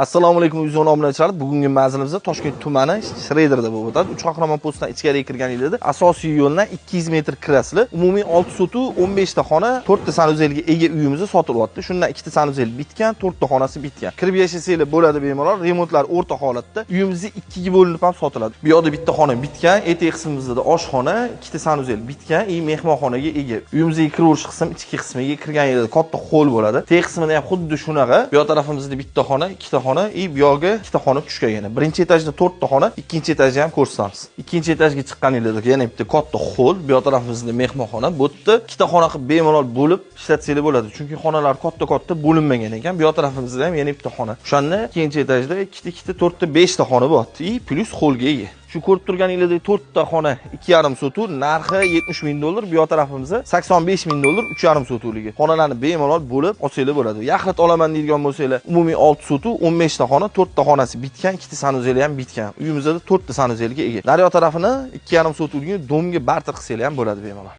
Assalomu alaykum uyzon obunachilar. Bugungi manzilimizda Toshkent tumani Shrederda bo'lib o'tadi. 3 Qahramon postdan ichkariga kirganingizda asosiy yo'ldan 200 metr kirasizlar. Umumiy 6 sotu 15 ta xona, 4 ta sanuzelga ega uyimizni sotilyapti. Shundan 2 ta sanuzel bitgan, 4 ta xonasi bitgan. Kirib yashasanglar bo'ladi bemalol. Remontlar o'rta holatda. Uyimizni 2 ga bo'linib ham sotiladi. Bu yoqda bitta xona bitgan, etek qismimizda oshxona, 2 ta sanuzel bitgan, mehmonxonaga ega. Uyimizga kiraverish qism ichki qismiga kirganingizda katta xo'l bo'ladi. Tek qismida ham xuddi shunaqa. Bu yoq tarafimizda bitta xona, 2 ta xona, bu yoqqa 2 ta xona tushgan yana. Birinchi etajda 4 ta xona, ikkinchi etajda ham ko'rsatamiz. Ikkinchi etajga chiqqaningizda yana bitta katta xo'l, bu yoq tarafimizda mehmonxona, bu yerda 2 ta xona qilib bemalol bo'lib ishlatsanglar bo'ladi. Chunki xonalar katta-katta bo'linmagan ekan. Bu yoq tarafimizda ham yana bitta xona. O'shanda ikkinchi etajda 2 ta, 4 ta, 5 ta xona bor. Plus xo'lga ega. Shu ko'rib turganingizdek 4 ta xona 2,5 sotuv, narxi $70 ming. Bu yoq tarafimizda $85 ming, 3,5 sotuvligi. Xonalarni bemalol bo'lib olsanglar bo'ladi. Yaxlit olaman deydigan bo'lsanglar, umumiy 6 sotuv, 15 ta xona, 4 ta xonasi bitgan, 2 ta sanuzeli ham bitgan. Uyimizda 4 ta sanuzelga ega. Naryoq tarafini 2,5 sotuvligi domga barter qilsanglar ham bo'ladi bemalol.